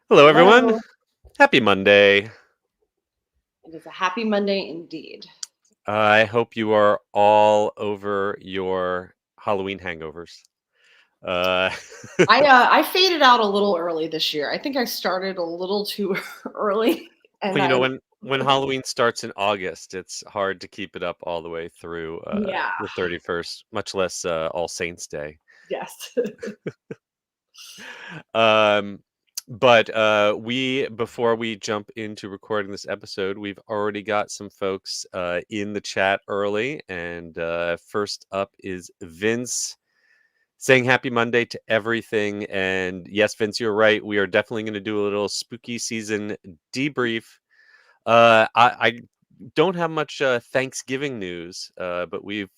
Hello, everyone. Hello. Happy Monday. It is a happy Monday indeed. I hope you are all over your Halloween hangovers. Uh, I faded out a little early this year. I think I started a little too early, and well, I when Halloween starts in August, it's hard to keep it up all the way through yeah, the 31st, much less All Saints Day. yes. Um, but we before we jump into recording this episode, we've already got some folks in the chat early, and first up is Vince saying happy Monday to everything. And yes, Vince, you're right. We are definitely going to do a little spooky season debrief. I don't have much Thanksgiving news, but we've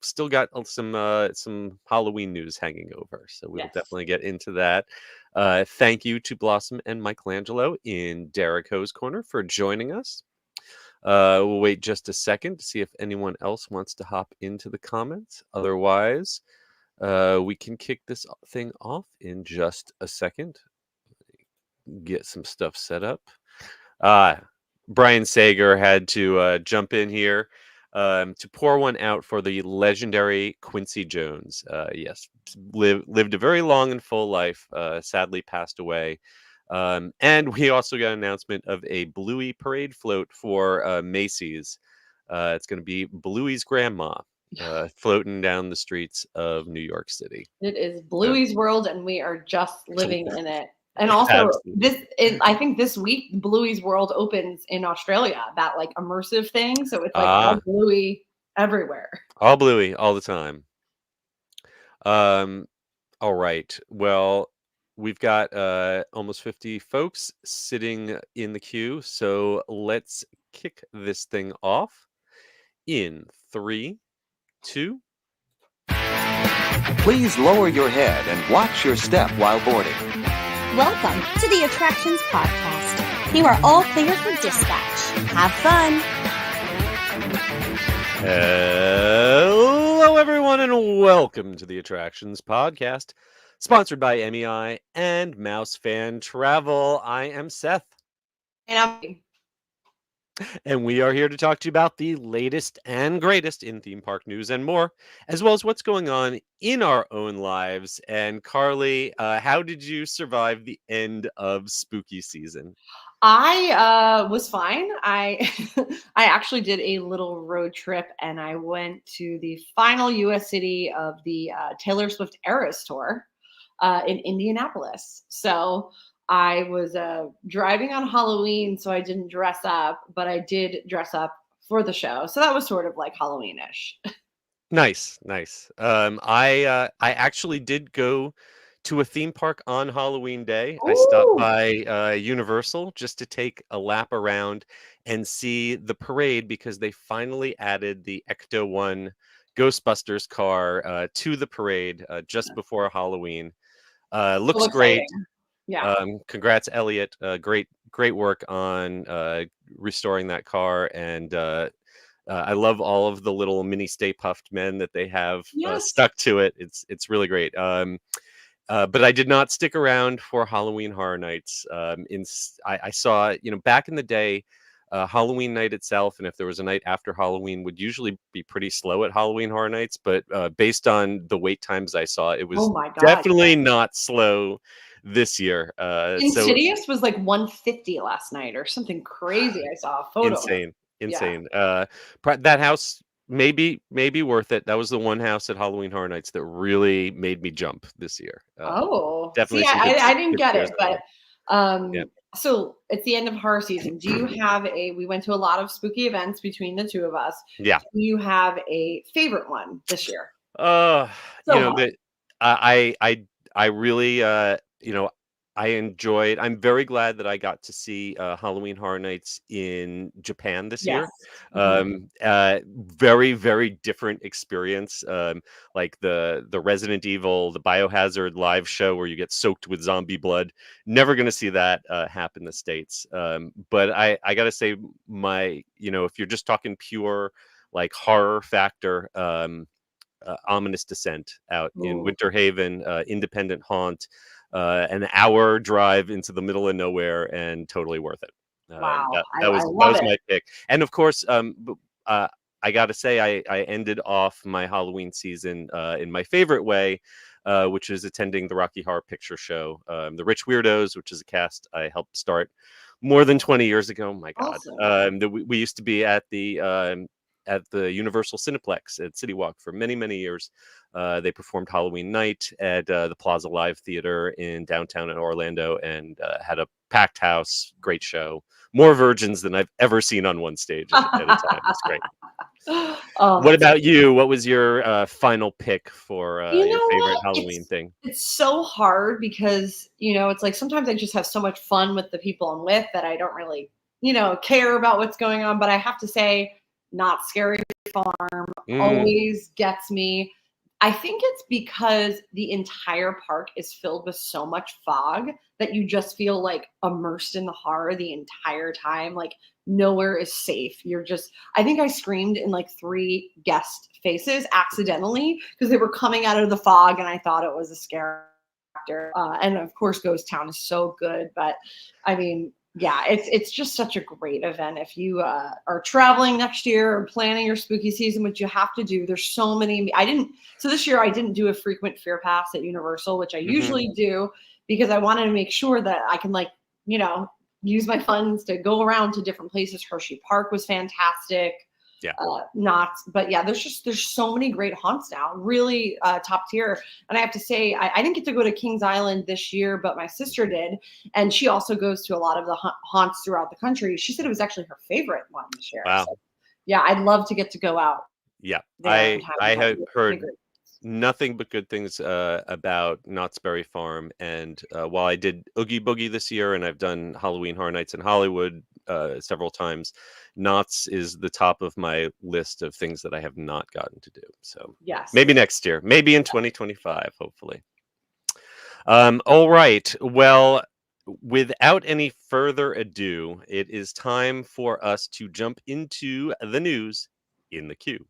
still got some Halloween news hanging over, so we will Yes. definitely get into that. Thank you to Blossom and Michelangelo in Derek Ho's corner for joining us. We'll wait just a second to see if anyone else wants to hop into the comments. Otherwise, we can kick this thing off in just a second. Get some stuff set up. Brian Sager had to jump in here to pour one out for the legendary Quincy Jones. Yes, lived a very long and full life. Sadly, passed away. And we also got an announcement of a Bluey parade float for Macy's. It's going to be Bluey's grandma floating down the streets of New York City. It is So, Bluey's world, and we are just living in it. And also, absolutely. I think this week Bluey's world opens in Australia. That like immersive thing, so it's like Ah, all Bluey everywhere. all Bluey all the time. Um, all right. Well, we've got almost 50 folks sitting in the queue, so let's kick this thing off in 3, 2. Please lower your head and watch your step while boarding. Welcome to the Attractions Podcast. You are all clear for dispatch. Have fun. Hello, everyone, and welcome to the Attractions Podcast, sponsored by MEI and Mouse Fan Travel. I am Seth. And I'm And we are here to talk to you about the latest and greatest in theme park news and more, as well as what's going on in our own lives. And Carly, how did you survive the end of spooky season? I was fine. I I actually did a little road trip, and I went to the final U.S. city of the Taylor Swift Eras tour in Indianapolis. So I was driving on Halloween, so I didn't dress up, but I did dress up for the show. So that was sort of like Halloweenish. Nice, nice. I actually did go to a theme park on Halloween Day. I stopped Ooh, by Universal just to take a lap around and see the parade because they finally added the Ecto One Ghostbusters car to the parade just before Halloween. so Looks great. exciting! Yeah. Congrats, Elliot. Great work on restoring that car, and I love all of the little mini Stay Puffed men that they have Yes. stuck to it. It's really great. But I did not stick around for Halloween Horror Nights. I saw, back in the day, Halloween night itself, and if there was a night after Halloween, would usually be pretty slow at Halloween Horror Nights. But based on the wait times I saw, it Oh was my God. definitely not slow this year. So Insidious was like 150 last night or something crazy. I saw a photo of. insane, Yeah. insane. That house maybe worth it. That was the one house at Halloween Horror Nights that really made me jump this year. Oh, see, Definitely some I didn't good get scares it, there. but Yeah. so it's the end of horror season. Do you have we went to a lot of spooky events between the two of us. Yeah. Do you have a favorite one this year Uh, so far? that I really I enjoyed. I'm very glad that I got to see Halloween Horror Nights in Japan this Yes. year. Mhm. Very very different experience. Like the Resident Evil, the Biohazard live show where you get soaked with zombie blood. Never going to see that happen in the States. But I got to say if you're just talking pure like horror factor. Ominous Descent out in Ooh. Winter Haven, Independent Haunt. an hour drive into the middle of nowhere, and totally worth it. Wow, That I was love it. my pick. And of course, I got to say, I ended off my Halloween season in my favorite way, which is attending the Rocky Horror Picture Show. The Rich Weirdos, which is a cast I helped start more than 20 years ago. My God. Awesome. We used to be at the Universal Cineplex at City Walk for many, many years. They performed Halloween night at the Plaza Live Theater in downtown Orlando, and had a packed house. Great show. More virgins than I've ever seen on one stage at a time. It's great. Oh, What about you? What was your final pick for you your know favorite what? Halloween thing? It's so hard because, it's like sometimes I just have so much fun with the people I'm with that I don't really, care about what's going on. But I have to say, Not Scary Farm always gets me. I think it's because the entire park is filled with so much fog that you just feel like immersed in the horror the entire time. Like nowhere is safe. I think I screamed in like 3 guest faces accidentally because they were coming out of the fog and I thought it was a scare actor. And of course, Ghost Town is so good. But I mean, yeah, it's just such a great event. If you are traveling next year or planning your spooky season, which you have to do, there's so many. So this year I didn't do a frequent fear pass at Universal, which I usually do because I wanted to make sure that I can use my funds to go around to different places. Hershey Park was fantastic. Yeah. But yeah, there's so many great haunts now, really top tier. And I have to say, I didn't get to go to Kings Island this year, but my sister did. And she also goes to a lot of the haunts throughout the country. She said it was actually her favorite one this year. Wow. So, yeah, I'd love to get to go out. Yeah. I have heard nothing but good things about Knott's Berry Farm. And while I did Oogie Boogie this year, and I've done Halloween Horror Nights in Hollywood several times, Knott's is the top of my list of things that I have not gotten to do. So yes, maybe next year, maybe in 2025, hopefully. All right. Well, without any further ado, it is time for us to jump into the news in the queue.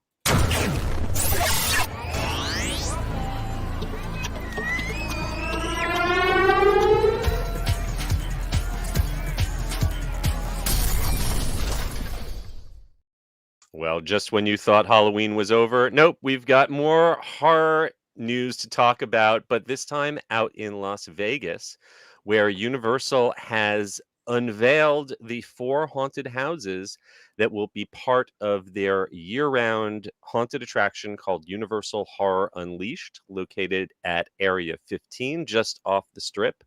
Well, just when you thought Halloween was over, nope, we've got more horror news to talk about, but this time out in Las Vegas, where Universal has unveiled the 4 haunted houses that will be part of their year-round haunted attraction called Universal Horror Unleashed, located at Area 15, just off the Strip.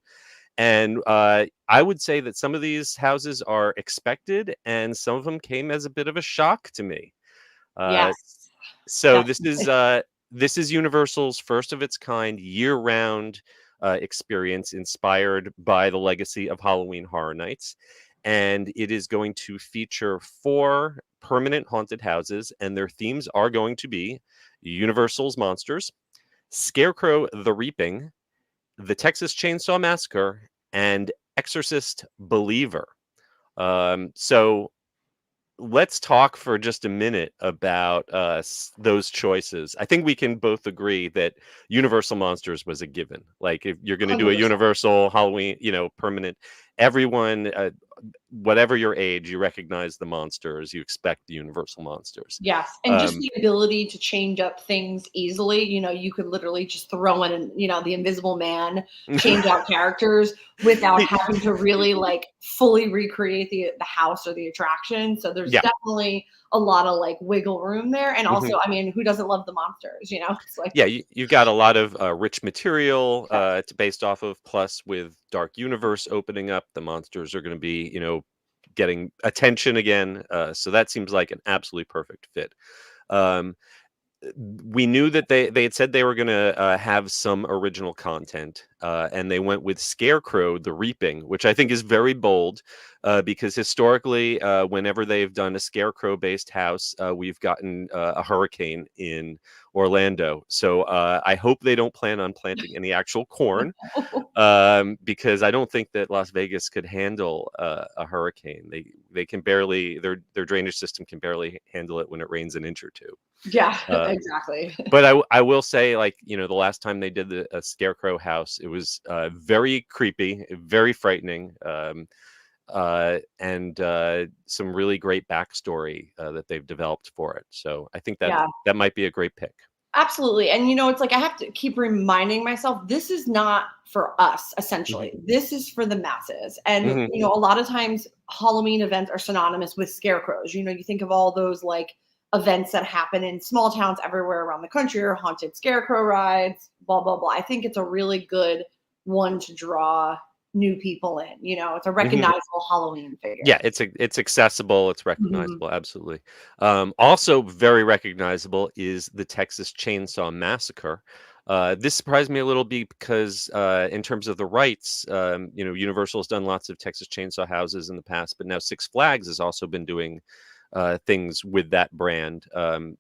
And I would say that some of these houses are expected, and some of them came as a bit of a shock to me. yes. So Definitely. this is Universal's first of its kind year-round experience, inspired by the legacy of Halloween Horror Nights, and it is going to feature 4 permanent haunted houses, and their themes are going to be Universal's Monsters, Scarecrow the Reaping, the Texas Chainsaw Massacre, and Exorcist Believer. So let's talk for just a minute about those choices. I think we can both agree that Universal Monsters was a given. Like if you're going to do a 100%. Universal Halloween, permanent, everyone, whatever your age, you recognize the monsters. You expect the Universal Monsters. Yes, and just the ability to change up things easily. You could literally just throw in, the Invisible Man, change out characters without having to really fully recreate the house or the attraction. So there's definitely a lot of wiggle room there. And also, I mean, who doesn't love the monsters? It's like, yeah, you've got a lot of rich material to based off of. Plus, with Dark Universe opening up, the monsters are going to be, getting attention again. So that seems like an absolutely perfect fit. We knew that they had said they were going to have some original content, and they went with Scarecrow the Reaping, which I think is very bold, because historically, whenever they've done a Scarecrow-based house, we've gotten a hurricane in Orlando. So I hope they don't plan on planting any actual corn, because I don't think that Las Vegas could handle a hurricane. They can barely, their drainage system can barely handle it when it rains an inch or two. yeah, exactly. But I will say, the last time they did a Scarecrow house, it was very creepy, very frightening, and some really great backstory that they've developed for it. So I think Yeah. that might be a great pick. Absolutely. And it's like I have to keep reminding myself this is not for us, essentially. This is for the masses. And, Mhm. a lot of times Halloween events are synonymous with scarecrows. You think of all those like events that happen in small towns everywhere around the country or haunted scarecrow rides, blah, blah, blah. I think it's a really good one to draw new people in. It's a Mhm. recognizable Halloween Yeah, figure. it's accessible, it's Mhm. recognizable, absolutely. Also very recognizable is the Texas Chainsaw Massacre. This surprised me a little bit because, in terms of the rights, Universal has done lots of Texas Chainsaw houses in the past, but now Six Flags has also been doing things with that brand.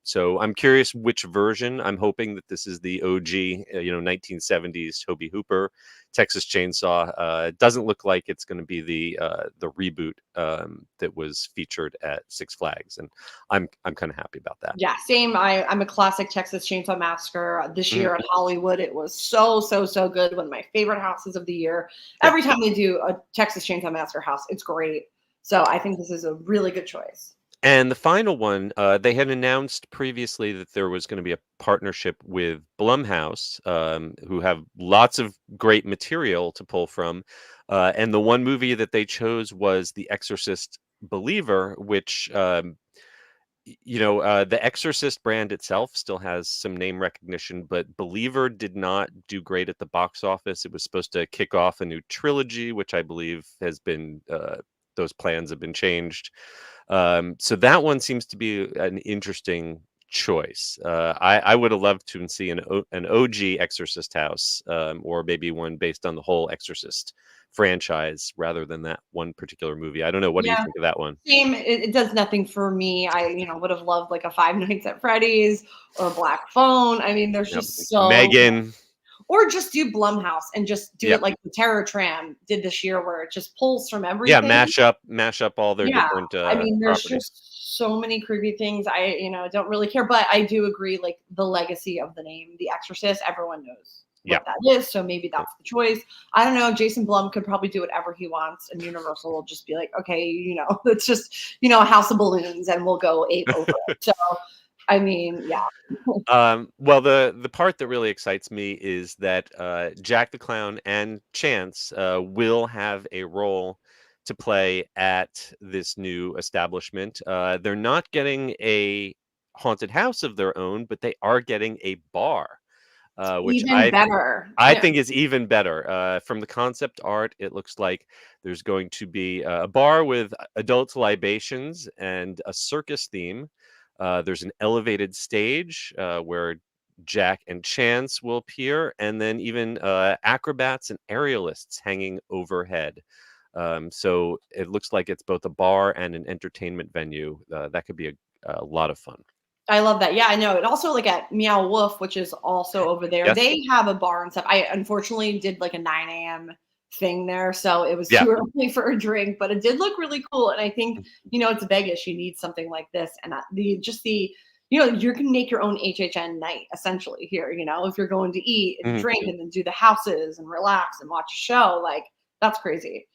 So I'm curious which version. I'm hoping that this is the OG, 1970s Toby Hooper Texas Chainsaw. It doesn't look like it's going to be the reboot that was featured at Six Flags, and I'm kind of happy about that. Yeah, same. I'm a classic Texas Chainsaw Massacre. This Mhm. year at Hollywood, it was so, so, so good. One of my favorite houses of the year. Yeah. Every time they do a Texas Chainsaw Massacre house, it's great. So I think this is a really good choice. And the final one, they had announced previously that there was going to be a partnership with Blumhouse, who have lots of great material to pull from. And the one movie that they chose was The Exorcist Believer, which, the Exorcist brand itself still has some name recognition, but Believer did not do great at the box office. It was supposed to kick off a new trilogy, which I believe has been, those plans have been changed. So that one seems to be an interesting choice. I would have loved to see an OG Exorcist house, or maybe one based on the whole Exorcist franchise rather than that one particular movie. I don't know. What do you Yeah, think of that one? same. It does nothing for me. I, would have loved like a Five Nights at Freddy's or a Black Phone. I mean, there's Yep. just so Megan. or just do Blumhouse and just do it Yep. like the Terror Tram did this year, where it just pulls from Yeah, everything. mash up all their Yeah, different I mean, there's properties. just so many creepy things. I, don't really care, but I do agree, like the legacy of the name, The Exorcist, everyone knows Yeah. what that is, so maybe that's the choice. I don't know. Jason Blum could probably do whatever he wants, and Universal will just be like, okay, it's just a house of balloons, and we'll go ape over it. So, I mean, yeah, Well, the part that really excites me is that Jack the Clown and Chance will have a role to play at this new establishment. They're not getting a haunted house of their own, but they are getting a bar, which even better. I Yeah, think is even better. From the concept art, it looks like there's going to be a bar with adult libations and a circus theme. There's an elevated stage where Jack and Chance will appear, and then even acrobats and aerialists hanging overhead. So it looks like it's both a bar and an entertainment venue. That could be a lot of fun. I love that. Yeah, I know. And also like at Meow Wolf, which is also over there, Yes. they have a bar and stuff. I unfortunately did like a 9 a.m. thing there, so it was Yeah. too early for a drink, but it did look really cool. And I think, it's Vegas, you need something like this. And you can make your own HHN night essentially here, if you're going to eat and Mhm. drink and then do the houses and relax and watch a show, like that's crazy.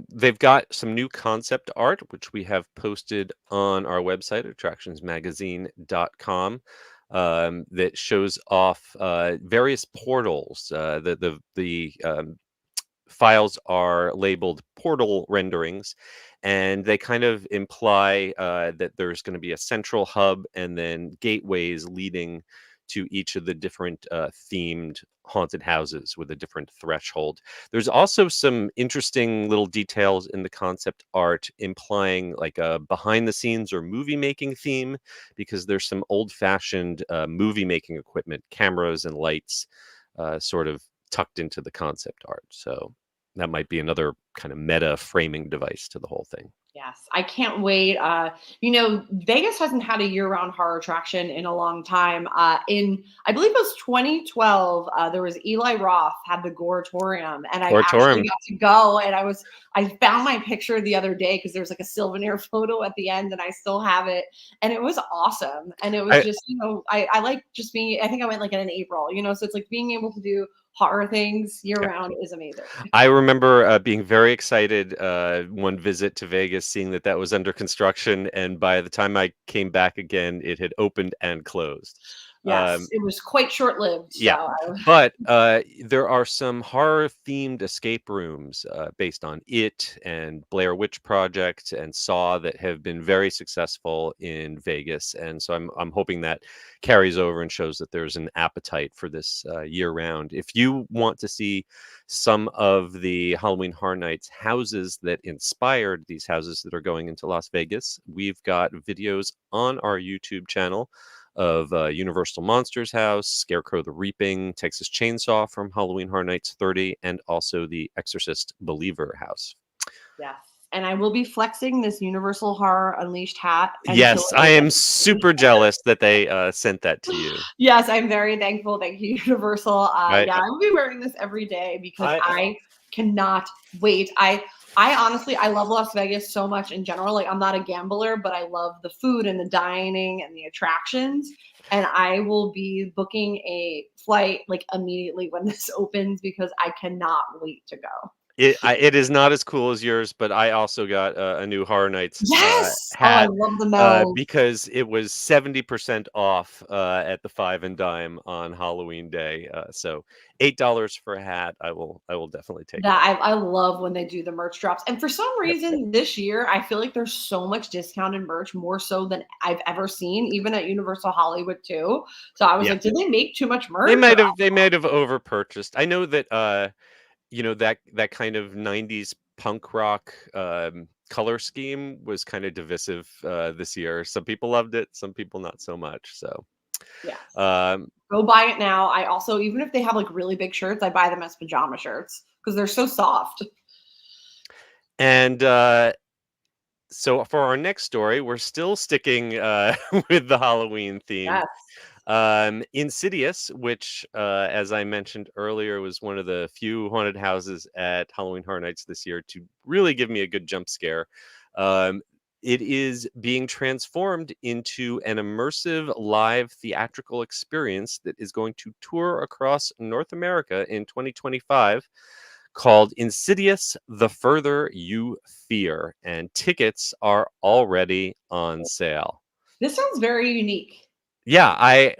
They've got some new concept art, which we have posted on our website, attractionsmagazine.com, that shows off various portals. The files are labeled portal renderings, and they kind of imply that there's going to be a central hub and then gateways leading to each of the different themed haunted houses with a different threshold. There's also some interesting little details in the concept art implying like a behind the scenes or movie making theme, because there's some old fashioned movie making equipment, cameras and lights, sort of tucked into the concept art. So that might be another kind of meta framing device to the whole thing. Yes, I can't wait. Vegas hasn't had a year-round horror attraction in a long time. I believe it was 2012. There was Eli Roth had the Goratorium, and I actually Oratorium. got to go. And I found my picture the other day because there's like a souvenir photo at the end, and I still have it. And it was awesome. And it was I, just, I like just being. I think I went like in April. So it's like being able to do horror things year round is amazing. I remember being very excited one visit to Vegas, seeing that was under construction, and by the time I came back again, it had opened and closed. Yes, it was quite short-lived. Yeah, So but there are some horror-themed escape rooms based on It and Blair Witch Project and Saw that have been very successful in Vegas, and so I'm hoping that carries over and shows that there's an appetite for this year-round. If you want to see some of the Halloween Horror Nights houses that inspired these houses that are going into Las Vegas, we've got videos on our YouTube channel of Universal Monsters House, Scarecrow the Reaping, Texas Chainsaw from Halloween Horror Nights 30, and also the Exorcist Believer House. yes, and I will be flexing this Universal Horror Unleashed hat. Yes, I am super jealous that they sent that to you. Yes, I'm very thankful. Thank you, Universal. I will be wearing this every day because I cannot wait. I honestly, I love Las Vegas so much in general. Like, I'm not a gambler, but I love the food and the dining and the attractions. And I will be booking a flight like immediately when this opens because I cannot wait to go. It is not as cool as yours, but I also got a new Horror Nights I hat love the mellow. because it was 70% off at the Five and Dime on Halloween Day. So $8 for a hat. I will definitely take that. I love when they do the merch drops. And for some reason this year, I feel like there's so much discounted merch, more so than I've ever seen, even at Universal Hollywood too. So I was like, did they make too much merch? They might have over purchased. I know that that kind of 90s punk rock color scheme was kind of divisive this year. Some people loved it, some people not so much. So go buy it now. I also, even if they have like really big shirts, I buy them as pajama shirts because they're so soft. And so for our next story, we're still sticking with the Halloween theme. Insidious, which, as I mentioned earlier, was one of the few haunted houses at Halloween Horror Nights this year to really give me a good jump scare. It is being transformed into an immersive live theatrical experience that is going to tour across North America in 2025. Called Insidious: The Further You Fear, and tickets are already on sale. This sounds very unique. Yeah,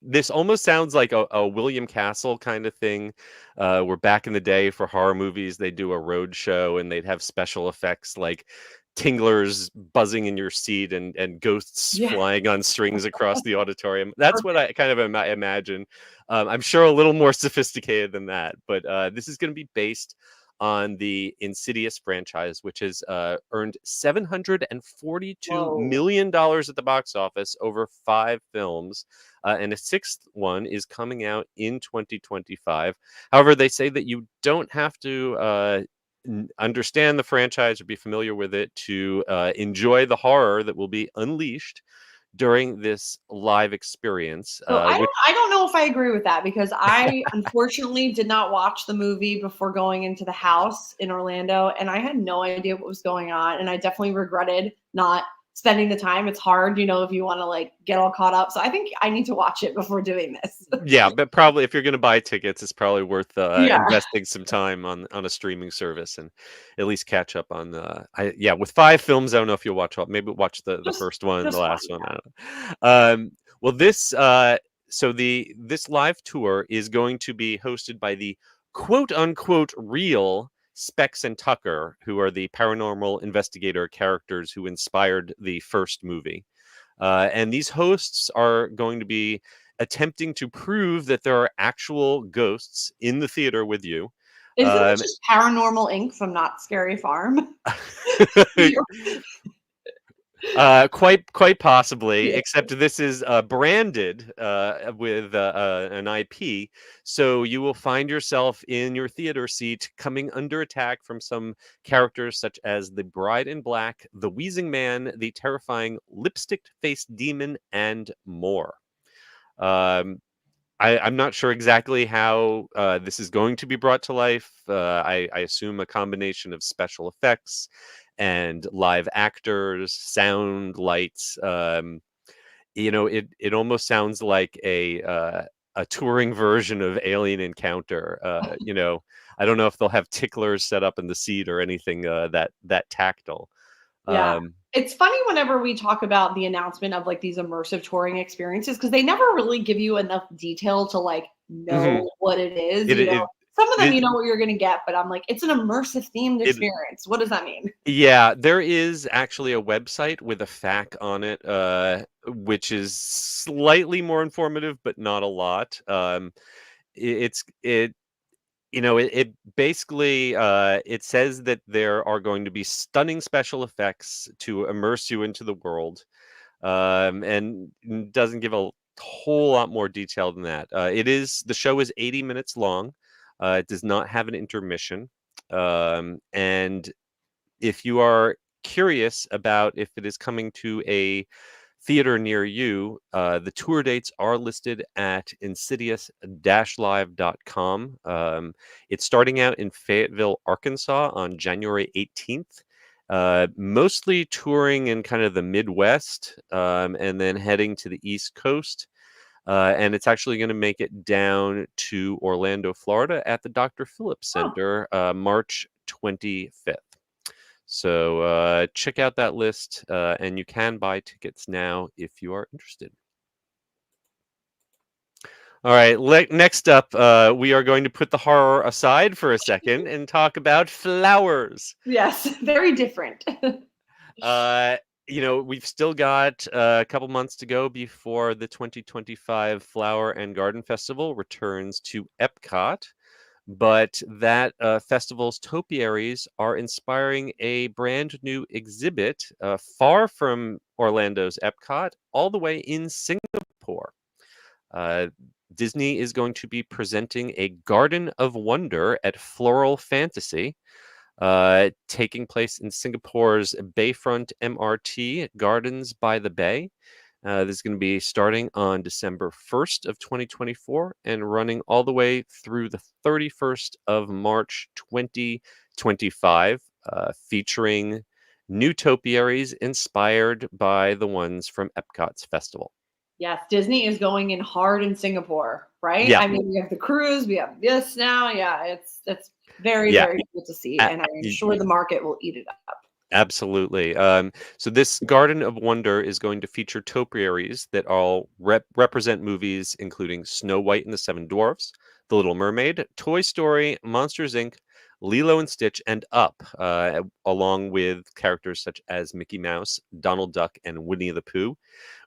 this almost sounds like a William Castle kind of thing. Where back in the day for horror movies, they do a road show and they'd have special effects like tinglers buzzing in your seat and ghosts flying on strings across the auditorium. That's what I kind of imagine. I'm sure a little more sophisticated than that, but this is going to be based on the Insidious franchise, which has earned $742 million at the box office over 5 films. And a 6th one is coming out in 2025. However, they say that you don't have to understand the franchise or be familiar with it to enjoy the horror that will be unleashed during this live experience. So I don't know if I agree with that because I unfortunately did not watch the movie before going into the house in Orlando, and I had no idea what was going on, and I definitely regretted not spending the time. It's hard, if you want to like get all caught up. So I think I need to watch it before doing this. Yeah, but probably if you're going to buy tickets, it's probably worth investing some time on a streaming service and at least catch up on with 5 films. I don't know if you'll watch maybe watch the first one and the last one. I don't know. Well, this this live tour is going to be hosted by the quote unquote real Specs and Tucker, who are the paranormal investigator characters who inspired the first movie. And these hosts are going to be attempting to prove that there are actual ghosts in the theater with you. Isn't it just Paranormal Inc. from Not Scary Farm? Quite possibly, Yeah. except this is branded with an IP, so you will find yourself in your theater seat coming under attack from some characters such as the Bride in Black, the Wheezing Man, the terrifying lipstick-faced demon, and more. Um, I'm not sure exactly how this is going to be brought to life. I assume a combination of special effects and live actors, sound, lights. It almost sounds like a touring version of Alien Encounter. I don't know if they'll have ticklers set up in the seat or anything that tactile. Yeah. Um, It's funny whenever we talk about the announcement of like these immersive touring experiences because they never really give you enough detail to like mhm. know what it is. It, it Some of them it you know what you're gonna get, but I'm like, it's an immersive themed it experience. What does that mean? Yeah, there is actually a website with a FAQ on it, which is slightly more informative, but not a lot. It's it it basically it says that there are going to be stunning special effects to immerse you into the world, and doesn't give a whole lot more detail than that. The show is 80 minutes long. It does not have an intermission, and if you are curious about if it is coming to a theater near you, the tour dates are listed at insidious-live.com. It's starting out in Fayetteville, Arkansas on January 18th. Mostly touring in kind of the Midwest, and then heading to the East Coast. And it's actually going to make it down to Orlando, Florida at the Dr. Phillips Oh, Center, March 25th. So check out that list, and you can buy tickets now if you are interested. All right, next up, we are going to put the horror aside for a second and talk about flowers. yes, very different. Uh, we've still got a couple months to go before the 2025 Flower and Garden Festival returns to Epcot. But that festival's topiaries are inspiring a brand new exhibit far from Orlando's Epcot, all the way in Singapore. Uh, Disney is going to be presenting a Garden of Wonder at Floral Fantasy, taking place in Singapore's Bayfront MRT Gardens by the Bay. This is going to be starting on December 1st of 2024 and running all the way through the 31st of March 2025, featuring new topiaries inspired by the ones from Epcot's festival. Yes, Disney is going in hard in Singapore, right? Yeah, I mean, we have the cruise, we have this now. Yeah, it's very, yeah, very cool to see, a- and I am sure the market will eat it up. absolutely. So this Garden of Wonder is going to feature topiaries that all represent movies including Snow White and the Seven Dwarfs, The Little Mermaid, Toy Story, Monsters Inc., Lilo and Stitch, and Up, along with characters such as Mickey Mouse, Donald Duck, and Winnie the Pooh.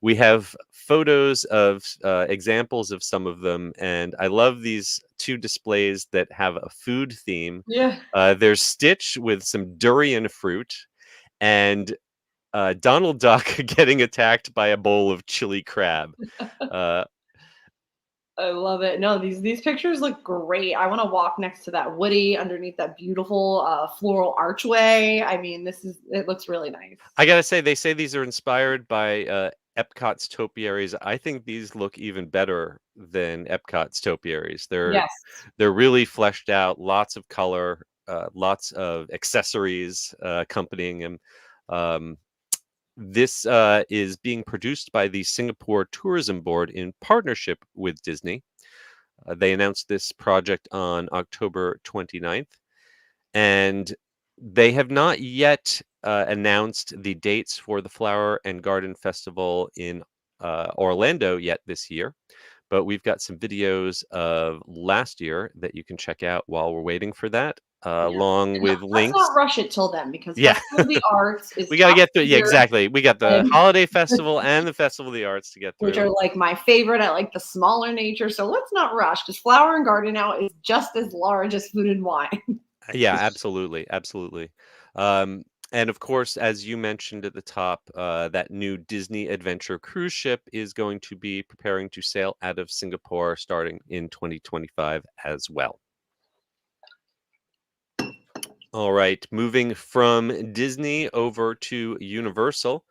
We have photos of examples of some of them, and I love these two displays that have a food theme. Yeah. There's Stitch with some durian fruit, and Donald Duck getting attacked by a bowl of chili crab. Uh, I love it. No, these pictures look great. I want to walk next to that Woody underneath that beautiful floral archway. I mean, it looks really nice. I gotta say, they say these are inspired by Epcot's topiaries. I think these look even better than Epcot's topiaries. Yes. They're really fleshed out, lots of color, lots of accessories accompanying them. Um, This is being produced by the Singapore Tourism Board in partnership with Disney. They announced this project on October 29th, and they have not yet announced the dates for the Flower and Garden Festival in Orlando yet this year. But we've got some videos of last year that you can check out while we're waiting for that, Yeah. along with Let's links. not rush it till then because Yeah. Festival of the Arts is We got to top get through. Yeah, tier, exactly. We got the and holiday festival and the Festival of the Arts to get which through. are like my favorite. I like the smaller nature. So let's not rush because Flower and Garden now is just as large as Food and Wine. Yeah, absolutely, absolutely. Um, And of course, as you mentioned at the top, that new Disney Adventure cruise ship is going to be preparing to sail out of Singapore starting in 2025 as well. All right, moving from Disney over to Universal.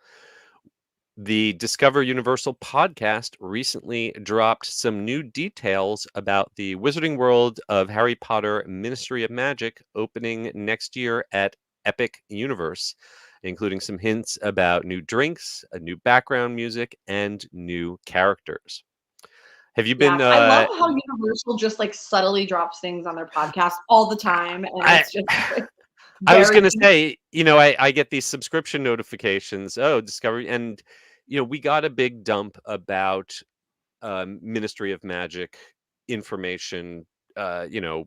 The Discover Universal podcast recently dropped some new details about the Wizarding World of Harry Potter Ministry of Magic opening next year at Epic Universe, including some hints about new drinks, a new background music, and new characters. Have you been Yes, I love how Universal just like subtly drops things on their podcast all the time, and I it's just like, I was very gonna say, I get these subscription notifications. Oh, Discovery, and we got a big dump about Ministry of Magic information,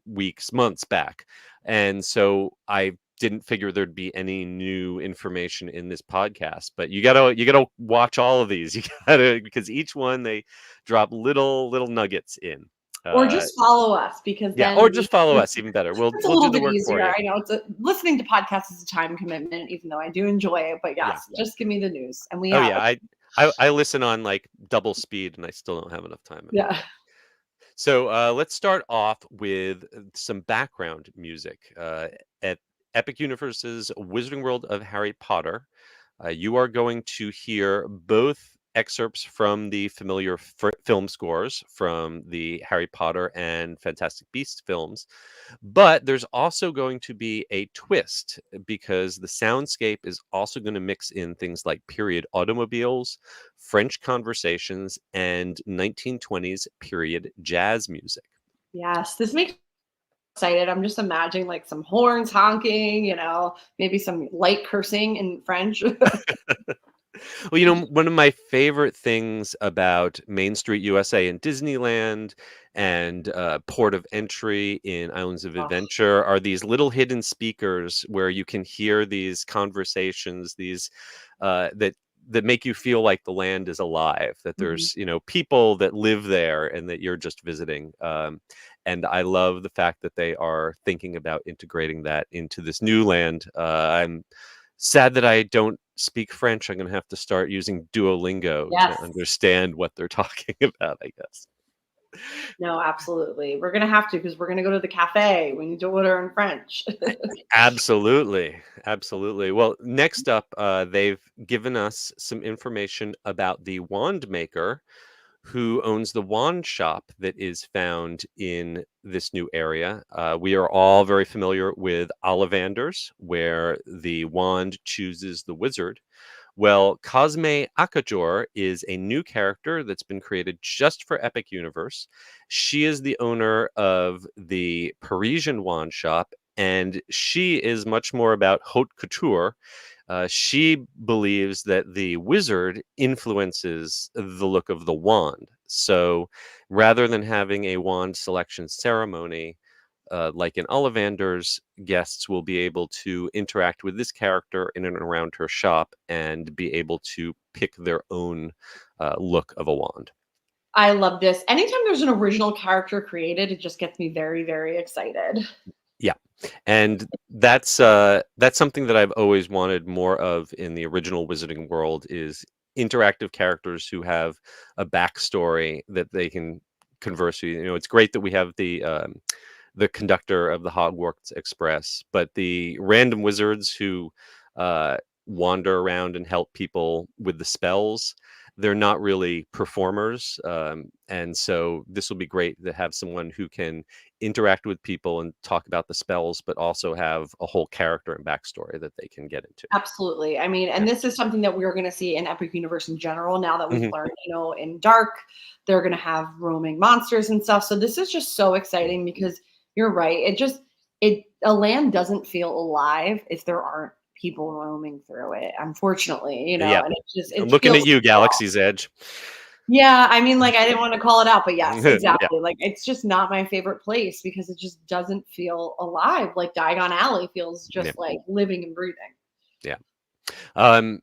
weeks, months back, and so I didn't figure there'd be any new information in this podcast. But you gotta watch all of these. You gotta because each one they drop little nuggets in. or Uh, just follow us because yeah, or then just follow us, even better. We'll it's a we'll do little the bit work for easier. you. I know listening to podcasts is a time commitment, even though I do enjoy it. But Yeah. yes, just give me the news, and we Oh have yeah, it. I listen on like double speed, and I still don't have enough time in my Yeah. day. So let's start off with some background music at Epic Universe's Wizarding World of Harry Potter. You are going to hear both excerpts from the familiar film scores from the Harry Potter and Fantastic Beasts films, but there's also going to be a twist because the soundscape is also going to mix in things like period automobiles, French conversations, and 1920s period jazz music. Yes, this makes me excited. I'm just imagining like some horns honking, maybe some light cursing in French. Well, one of my favorite things about Main Street USA and Disneyland and Port of Entry in Islands of Oh, Adventure are these little hidden speakers where you can hear these conversations, these that make you feel like the land is alive, that mhm. there's people that live there and that you're just visiting. And I love the fact that they are thinking about integrating that into this new land. I'm sad that I don't speak French. I'm going to have to start using Duolingo to Yes. understand what they're talking about, I guess. No, absolutely. We're gonna have to because we're gonna go to the cafe. We need to order in French. Absolutely. Absolutely. Well, next up, they've given us some information about the wand maker who owns the wand shop that is found in this new area. We are all very familiar with Ollivanders, where the wand chooses the wizard. Well, Cosme Akajor is a new character that's been created just for Epic Universe. She is the owner of the Parisian wand shop, and she is much more about haute couture. She believes that the wizard influences the look of the wand. So rather than having a wand selection ceremony, like in Ollivander's, guests will be able to interact with this character in and around her shop and be able to pick their own look of a wand. I love this. Anytime there's an original character created, it just gets me very, very excited. Yeah, and that's something that I've always wanted more of in the original Wizarding World is interactive characters who have a backstory that they can converse with. It's great that we have the conductor of the Hogwarts Express, but the random wizards who wander around and help people with the spells, they're not really performers. And so this will be great to have someone who can interact with people and talk about the spells, but also have a whole character and backstory that they can get into. Absolutely. I mean, Yeah. and this is something that we're going to see in Epic Universe in general. Now that we've Mhm. learned, in Dark, they're going to have roaming monsters and stuff. So this is just so exciting because you're right. A land doesn't feel alive if there aren't people roaming through it. Unfortunately, Yeah. and I'm it looking feels at you, raw. Galaxy's Edge. Yeah, I mean, like I didn't want to call it out, but yes, Yeah. exactly. Like it's just not my favorite place because it just doesn't feel alive. Like Diagon Alley feels Yeah. just like living and breathing. Yeah. Um,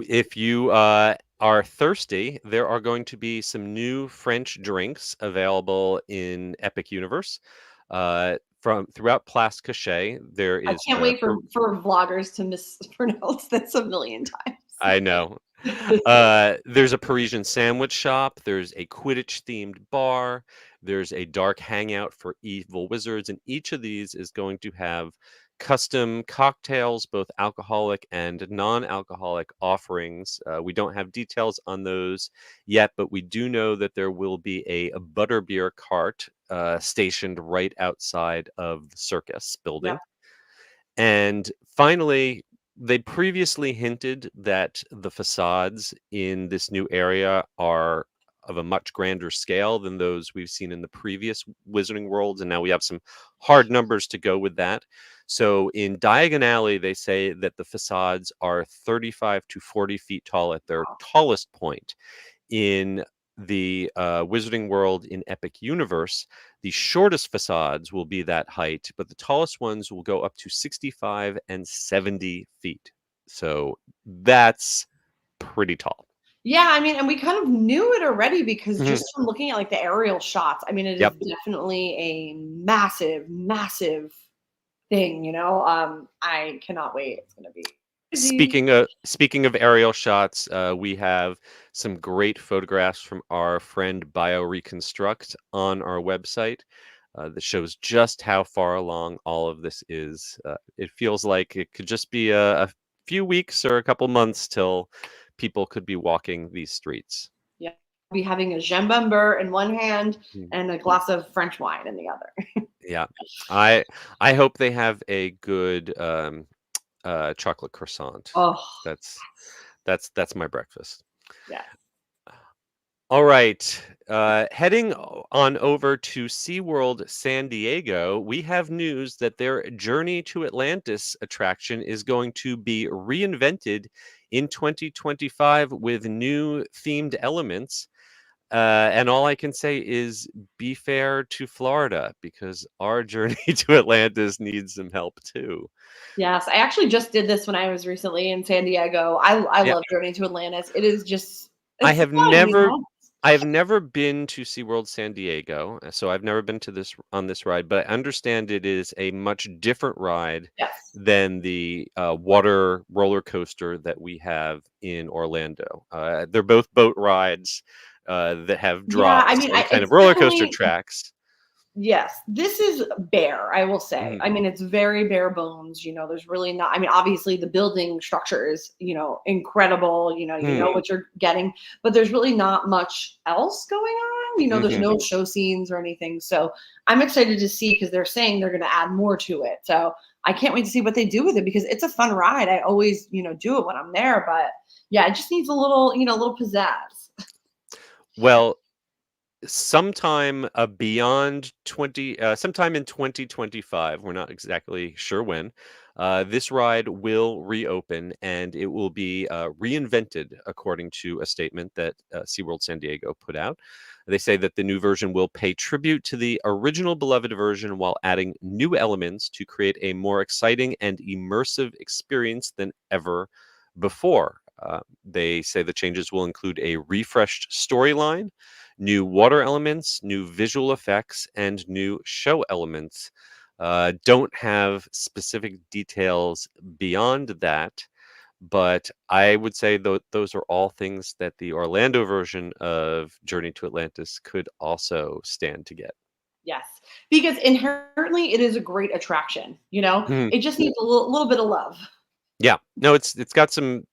if you are thirsty, there are going to be some new French drinks available in Epic Universe. From throughout Place Cachet, there I is can't wait for vloggers to mispronounce this a million times. I know. There's a Parisian sandwich shop. There's a Quidditch-themed bar. There's a dark hangout for evil wizards, and each of these is going to have custom cocktails, both alcoholic and non-alcoholic offerings. We don't have details on those yet, but we do know that there will be a butterbeer cart stationed right outside of the circus building. Yep. And finally, they previously hinted that the facades in this new area are of a much grander scale than those we've seen in the previous Wizarding Worlds, and now we have some hard numbers to go with that. So in Diagon Alley, they say that the facades are 35 to 40 feet tall at their tallest point. In the Wizarding World in Epic Universe, the shortest facades will be that height, but the tallest ones will go up to 65 and 70 feet. So that's pretty tall. Yeah, I mean, and we kind of knew it already because Mhm. just from looking at like the aerial shots, I mean, it is Yep. definitely a massive, massive thing, you know. I cannot wait. It's gonna be crazy. Speaking of aerial shots, we have some great photographs from our friend BioReconstruct on our website that shows just how far along all of this is. It feels like it could just be a few weeks or a couple months till people could be walking these streets. Yeah. Be having a jambomber in one hand Mhm. and a glass of French wine in the other. Yeah, I hope they have a good chocolate croissant. Oh, That's that's my breakfast. yeah. All right. Heading on over to SeaWorld San Diego, we have news that their Journey to Atlantis attraction is going to be reinvented in 2025 with new themed elements. And all I can say is be fair to Florida because our Journey to Atlantis needs some help too. Yes, I actually just did this when I was recently in San Diego. I Yeah. love Journey to Atlantis. It is just I it's have fun, you never know? I have never been to SeaWorld San Diego, so I've never been to this on this ride, but I understand it is a much different ride Yes. than the water roller coaster that we have in Orlando. They're both boat rides that have Yeah, I drops mean, and kind of it's roller coaster definitely tracks. yes, this is bare, I will say. Mhm. I mean, it's very bare bones, you know, there's really not I mean, obviously the building structure is, you know, incredible, you know what you're getting, but there's really not much else going on. You know, there's Mhm. no show scenes or anything. So I'm excited to see because they're saying they're gonna add more to it. So I can't wait to see what they do with it because it's a fun ride. I always, you know, do it when I'm there, but yeah, it just needs a little, you know, a little pizzazz. Well, sometime beyond 20 sometime in 2025, we're not exactly sure when, this ride will reopen and it will be reinvented according to a statement that SeaWorld San Diego put out. They say that the new version will pay tribute to the original beloved version while adding new elements to create a more exciting and immersive experience than ever before. They say the changes will include a refreshed storyline, new water elements, new visual effects, and new show elements. Don't have specific details beyond that, but I would say those are all things that the Orlando version of Journey to Atlantis could also stand to get. Yes, because inherently it is a great attraction, you know? Mhm. It just needs a little bit of love. Yeah, no, it's got some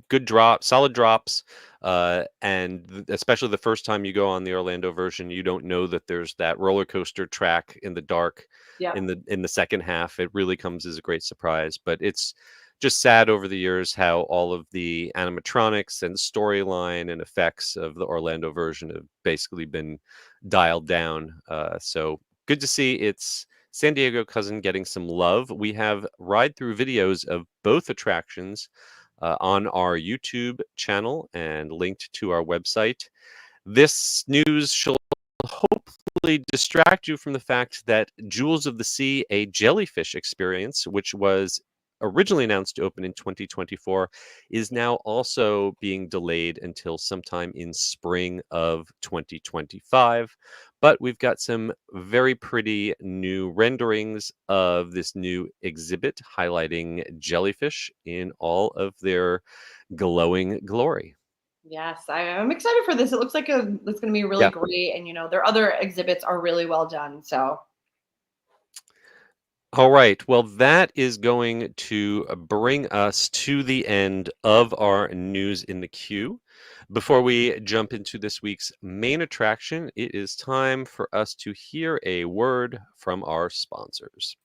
good drops, solid drops, and especially the first time you go on the Orlando version, you don't know that there's that roller coaster track in the dark Yeah. in the second half. It really comes as a great surprise, but it's just sad over the years how all of the animatronics and storyline and effects of the Orlando version have basically been dialed down. So good to see its San Diego cousin getting some love. We have ride through videos of both attractions on our YouTube channel and linked to our website. This news shall hopefully distract you from the fact that Jewels of the Sea, a jellyfish experience, which was originally announced to open in 2024 is now also being delayed until sometime in spring of 2025. But we've got some very pretty new renderings of this new exhibit highlighting jellyfish in all of their glowing glory. Yes, I'm excited for this. It looks like it's going to be really Yeah. great, and their other exhibits are really well done. So All right. Well, that is going to bring us to the end of our news in the queue. Before we jump into this week's main attraction, it is time for us to hear a word from our sponsors.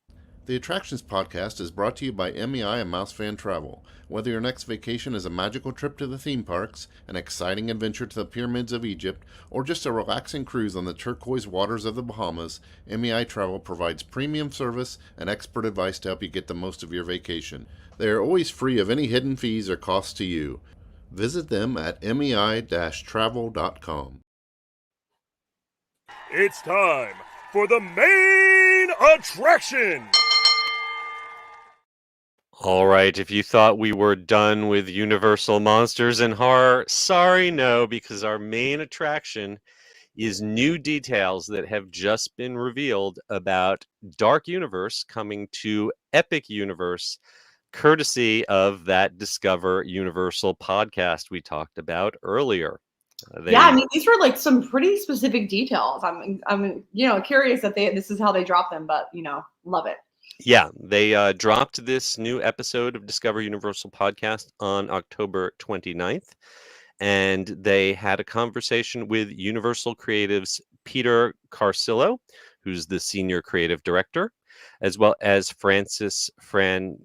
The Attractions Podcast is brought to you by MEI and MEI-Travel. Whether your next vacation is a magical trip to the theme parks, an exciting adventure to the pyramids of Egypt, or just a relaxing cruise on the turquoise waters of the Bahamas, MEI-Travel provides premium service and expert advice to help you get the most of your vacation. They are always free of any hidden fees or costs to you. Visit them at mei-travel.com. It's time for the main attraction! All right, if you thought we were done with Universal Monsters and Horror, sorry, no, because our main attraction is new details that have just been revealed about Dark Universe coming to Epic Universe, courtesy of that Discover Universal podcast we talked about earlier. yeah, I mean these were like some pretty specific details. I'm curious that this is how they drop them, but love it. Yeah, they dropped this new episode of Discover Universal podcast on October 29th, and they had a conversation with Universal Creatives Peter Carcillo, who's the senior creative director, as well as Francis Franceschi,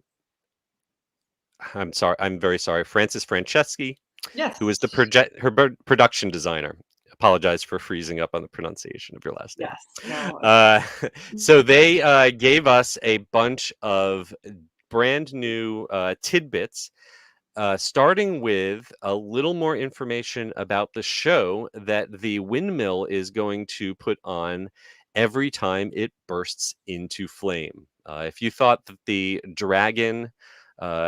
Yes. who is the production designer. Apologize for freezing up on the pronunciation of your last name. Yes. No. So they gave us a bunch of brand new tidbits, starting with a little more information about the show that the windmill is going to put on every time it bursts into flame. If you thought that the dragon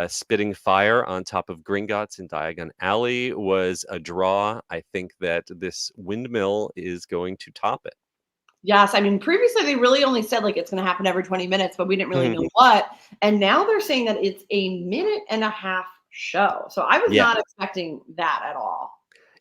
spitting fire on top of Gringotts in Diagon Alley was a draw, I think that this windmill is going to top it. Yes, I mean previously they really only said like it's going to happen every 20 minutes, but we didn't really know what. And now they're saying that it's a minute and a half show. So I was not expecting that at all.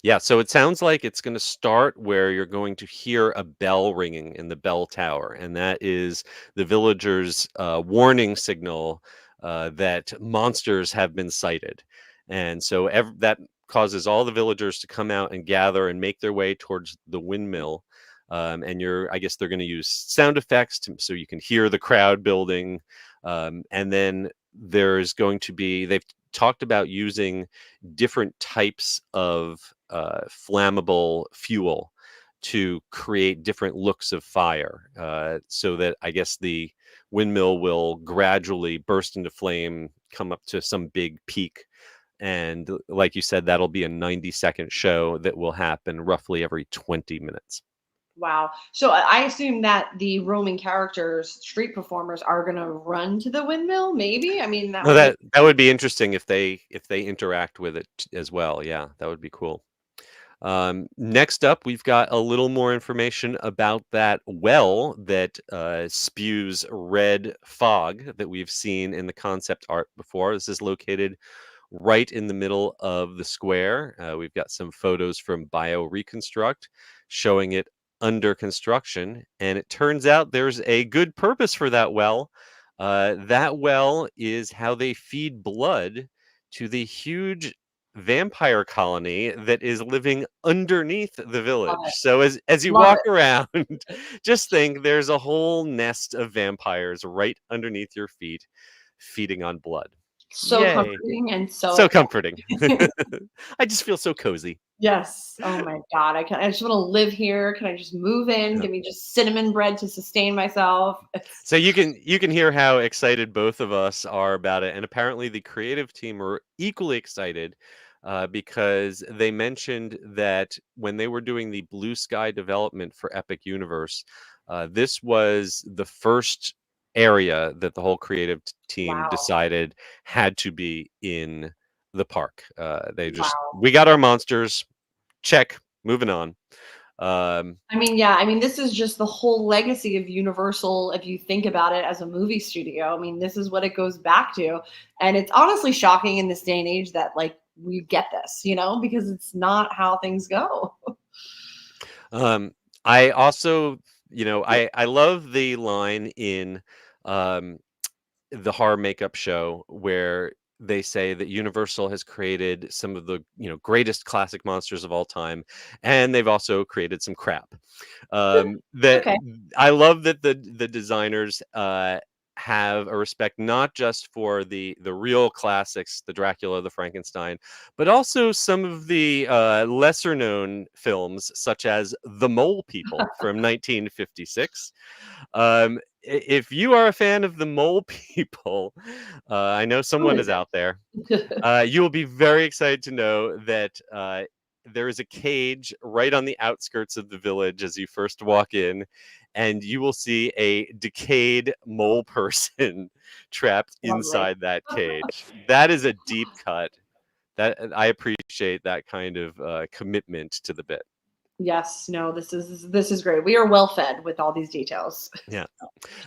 Yeah, so it sounds like it's going to start where you're going to hear a bell ringing in the bell tower, and that is the villagers' warning signal that monsters have been sighted. And so that causes all the villagers to come out and gather and make their way towards the windmill. And I guess they're going to use sound effects so you can hear the crowd building. And then there's going to be, they've talked about using different types of flammable fuel to create different looks of fire, so that I guess the windmill will gradually burst into flame, come up to some big peak. And like you said, that'll be a 90-second show that will happen roughly every 20 minutes. Wow. So I assume that the roaming characters, street performers, are going to run to the windmill. Maybe. I mean, that would be interesting if they interact with it as well. Yeah, that would be cool. Next up, we've got a little more information about that well that spews red fog that we've seen in the concept art before. This is located right in the middle of the square. We've got some photos from Bio Reconstruct showing it under construction, and it turns out there's a good purpose for that well. That well is how they feed blood to the huge vampire colony that is living underneath the village. So as you walk around, just think there's a whole nest of vampires right underneath your feet, feeding on blood. So Yay. comforting and so comforting. I just feel so cozy. Yes. Oh my God. I just want to live here. Can I just move in? Give me just cinnamon bread to sustain myself. So you can hear how excited both of us are about it. And apparently the creative team are equally excited because they mentioned that when they were doing the Blue Sky development for Epic Universe, this was the first area that the whole creative team Wow. decided had to be in the park. They just, Wow. we got our monsters, check, moving on. Um, I mean, yeah, I mean, this is just the whole legacy of Universal. If you think about it as a movie studio, I mean, this is what it goes back to. And it's honestly shocking in this day and age that like we get this, because it's not how things go. I also, I love the line in um, the horror makeup show where they say that Universal has created some of the greatest classic monsters of all time, and they've also created some crap. That Okay. I love that the designers have a respect not just for the real classics, the Dracula, the Frankenstein, but also some of the lesser known films such as The Mole People from 1956. If you are a fan of The Mole People, I know Who someone is isn't? out there. You will be very excited to know that there is a cage right on the outskirts of the village as you first walk in, and you will see a decayed mole person trapped Lovely. inside that cage. That is a deep cut. That I appreciate that kind of commitment to the bit. Yes, no, this is great. We are well fed with all these details. Yeah.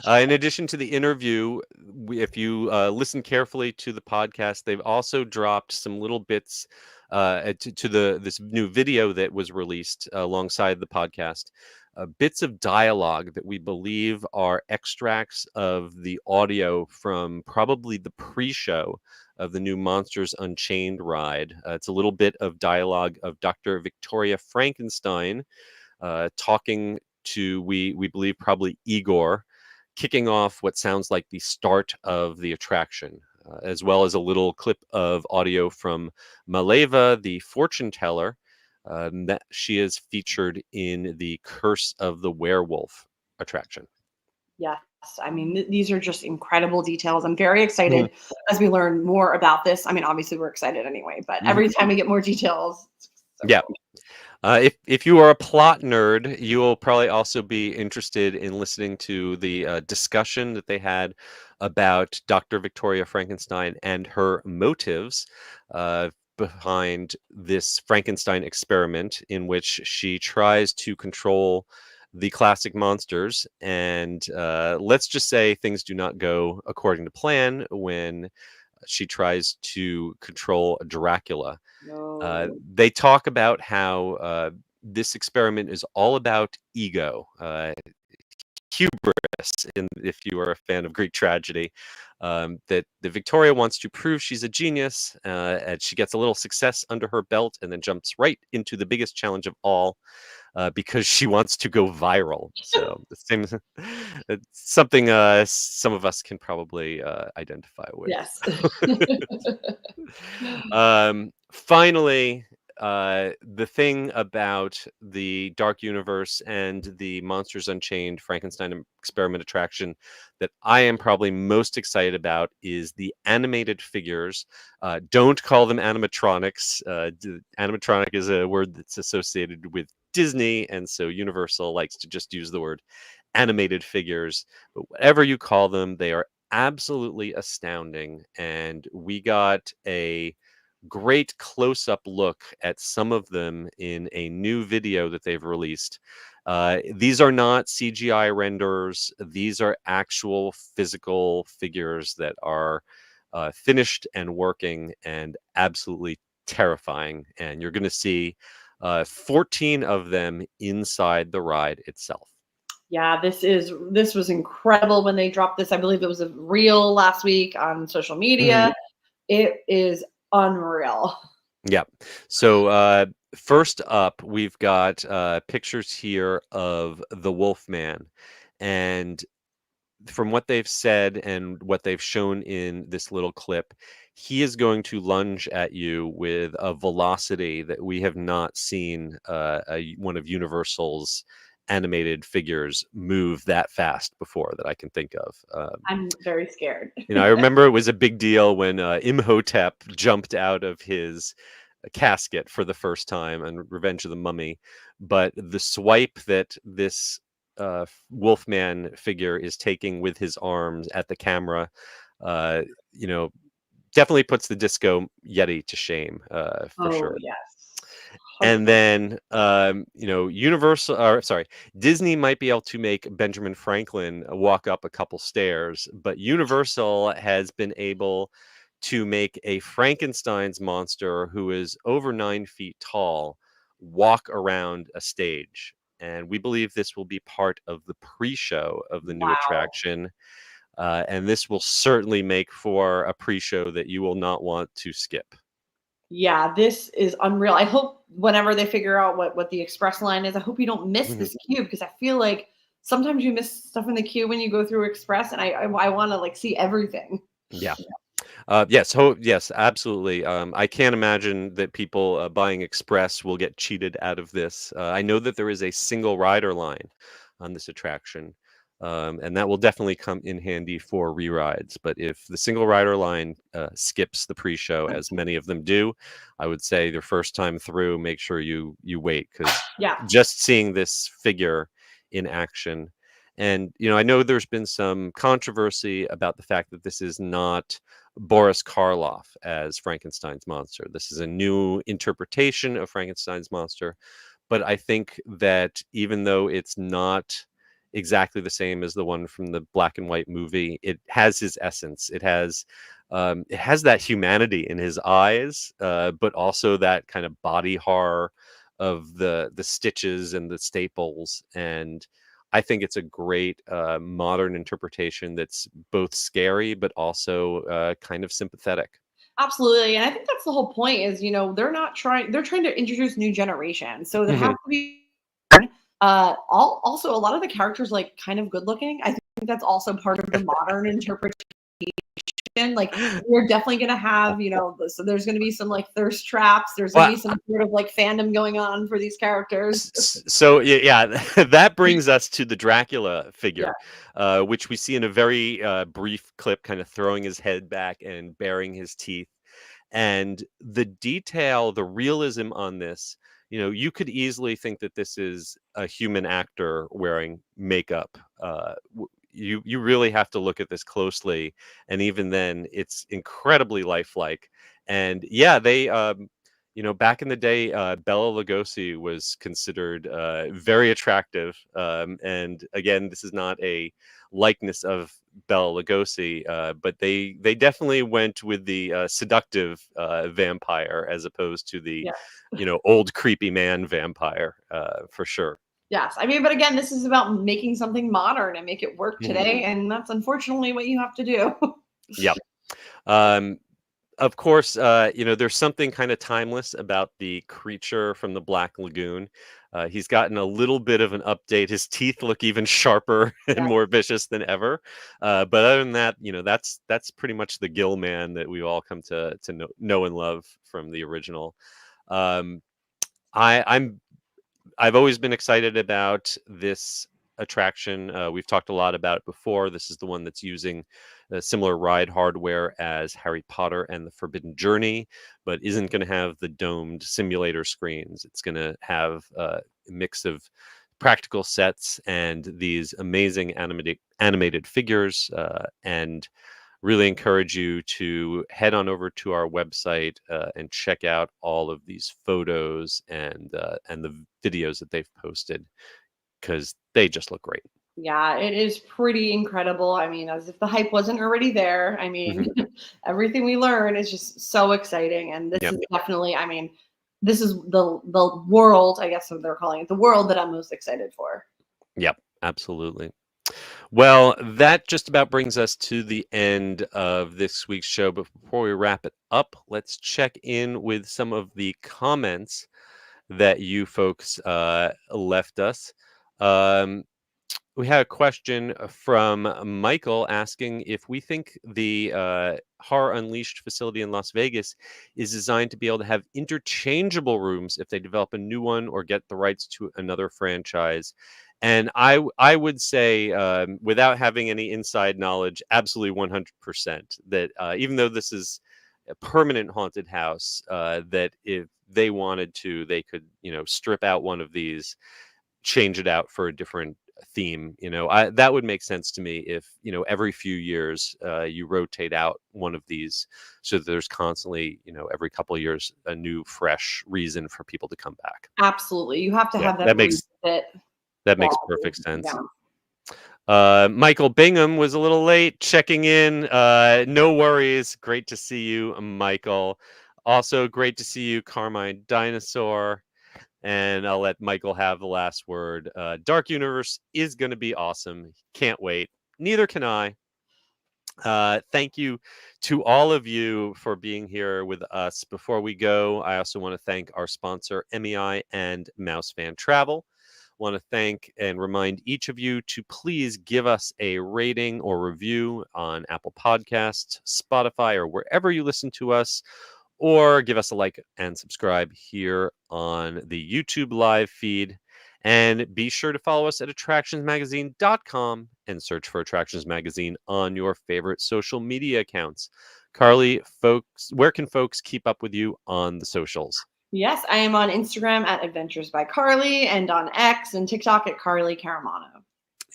In addition to the interview, if you listen carefully to the podcast, they've also dropped some little bits to this new video that was released alongside the podcast. Bits of dialogue that we believe are extracts of the audio from probably the pre-show of the new Monsters Unchained ride. It's a little bit of dialogue of Dr. Victoria Frankenstein talking to, we believe, probably Igor, kicking off what sounds like the start of the attraction, as well as a little clip of audio from Maleva, the fortune teller, that she is featured in the Curse of the Werewolf attraction. Yes, I mean, these are just incredible details. I'm very Mhm. excited as we learn more about this. I mean, obviously we're excited anyway, but Mhm. every time we get more details, it's so Yeah. cool. If you are a plot nerd, you will probably also be interested in listening to the discussion that they had about Dr. Victoria Frankenstein and her motives behind this Frankenstein experiment, in which she tries to control the classic monsters. And let's just say things do not go according to plan when she tries to control Dracula. No. They talk about how this experiment is all about ego, hubris, if you are a fan of Greek tragedy. That the Victoria wants to prove she's a genius, and she gets a little success under her belt and then jumps right into the biggest challenge of all, because she wants to go viral. So the same, it's something some of us can probably identify with. Yes. Finally, the thing about the Dark Universe and the Monsters Unchained Frankenstein Experiment attraction that I am probably most excited about is the animated figures. Don't call them animatronics. Animatronic is a word that's associated with Disney, and so Universal likes to just use the word animated figures. But whatever you call them, they are absolutely astounding. And we got a great close-up look at some of them in a new video that they've released. These are not CGI renders. These are actual physical figures that are finished and working and absolutely terrifying. And you're going to see 14 of them inside the ride itself. Yeah, this was incredible when they dropped this. I believe it was a reel last week on social media. It is unreal. Yeah. So first up, we've got pictures here of the Wolfman. And from what they've said and what they've shown in this little clip, he is going to lunge at you with a velocity that we have not seen one of Universal's animated figures move that fast before that I can think of. I'm very scared. I remember it was a big deal when Imhotep jumped out of his casket for the first time on Revenge of the Mummy. But the swipe that this Wolfman figure is taking with his arms at the camera, uh, you know, definitely puts the Disco Yeti to shame, for Oh, sure. yes. And 100%. then, Disney might be able to make Benjamin Franklin walk up a couple stairs, but Universal has been able to make a Frankenstein's monster who is over 9 feet tall walk around a stage. And we believe this will be part of the pre-show of the new Wow. attraction. And this will certainly make for a pre-show that you will not want to skip. Yeah, this is unreal. I hope whenever they figure out what the express line is, I hope you don't miss Mhm. this queue, because I feel like sometimes you miss stuff in the queue when you go through express, and I want to like see everything. Yeah. Yes, absolutely. I can't imagine that people buying Express will get cheated out of this. I know that there is a single rider line on this attraction, and that will definitely come in handy for re-rides. But if the single rider line skips the pre-show, as many of them do, I would say the first time through, make sure you wait, because Yeah. just seeing this figure in action. And I know there's been some controversy about the fact that this is not Boris Karloff as Frankenstein's monster. This is a new interpretation of Frankenstein's monster, but I think that even though it's not exactly the same as the one from the black and white movie, it has his essence. It has that humanity in his eyes, but also that kind of body horror of the stitches and the staples. And I think it's a great modern interpretation that's both scary but also kind of sympathetic. Absolutely. And I think that's the whole point is, they're trying to introduce new generations. So there has Mhm. to be also a lot of the characters like kind of good looking. I think that's also part of the modern interpretation. Like we're definitely gonna have, so there's gonna be some like thirst traps. There's gonna Well, be some sort of like fandom going on for these characters. so yeah, that brings us to the Dracula Yeah. figure, which we see in a very brief clip, kind of throwing his head back and baring his teeth. And the detail, the realism on this, you could easily think that this is a human actor wearing makeup. You really have to look at this closely, and even then, it's incredibly lifelike. And yeah, they back in the day, Bela Lugosi was considered very attractive. And again, this is not a likeness of Bela Lugosi, but they definitely went with the seductive vampire as opposed to the Yes. old creepy man vampire, for sure. Yes. I mean, but again, this is about making something modern and make it work Mhm. today. And that's unfortunately what you have to do. Yep. Um, of course, there's something kind of timeless about the creature from the Black Lagoon. He's gotten a little bit of an update. His teeth look even sharper and Yeah. more vicious than ever. But other than that, that's pretty much the Gill Man that we've all come to know and love from the original. Um, I'm I've always been excited about this attraction. We've talked a lot about it before. This is the one that's using similar ride hardware as Harry Potter and the Forbidden Journey, but isn't going to have the domed simulator screens. It's going to have a mix of practical sets and these amazing animated figures, and really encourage you to head on over to our website and check out all of these photos and the videos that they've posted, because they just look great. Yeah, it is pretty incredible. I mean, as if the hype wasn't already there. I mean, Mhm. everything we learn is just so exciting. And this Yep. is definitely, I mean, this is the world, I guess what they're calling it, the world that I'm most excited for. Yep. Absolutely. Well, that just about brings us to the end of this week's show. But before we wrap it up, let's check in with some of the comments that you folks left us. Um, We had a question from Michael asking if we think the Horror Unleashed facility in Las Vegas is designed to be able to have interchangeable rooms if they develop a new one or get the rights to another franchise. And I would say, without having any inside knowledge, absolutely 100% that even though this is a permanent haunted house, that if they wanted to, they could strip out one of these, change it out for a different theme. That would make sense to me if, every few years you rotate out one of these so that there's constantly, every couple of years, a new, fresh reason for people to come back. Absolutely. You have to Yeah, have that makes that makes perfect sense. Michael Bingham was a little late checking in. No worries. Great to see you, Michael. Also, great to see you, Carmine Dinosaur. And I'll let Michael have the last word. Dark Universe is going to be awesome. Can't wait. Neither can I. Thank you to all of you for being here with us. Before we go, I also want to thank our sponsor, MEI and MEI-Travel. Want to thank and remind each of you to please give us a rating or review on Apple Podcasts, Spotify, or wherever you listen to us, or give us a like and subscribe here on the YouTube live feed. And be sure to follow us at attractionsmagazine.com and search for Attractions Magazine on your favorite social media accounts. Carly, where can folks keep up with you on the socials? Yes, I am on Instagram at Adventures by Carly and on X and TikTok at Carly Caramano.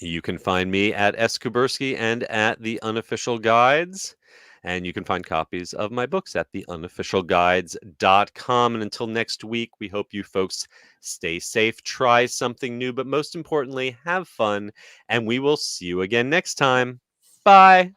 You can find me at S. Kuberski and at The Unofficial Guides. And you can find copies of my books at theunofficialguides.com. And until next week, we hope you folks stay safe, try something new, but most importantly, have fun. And we will see you again next time. Bye.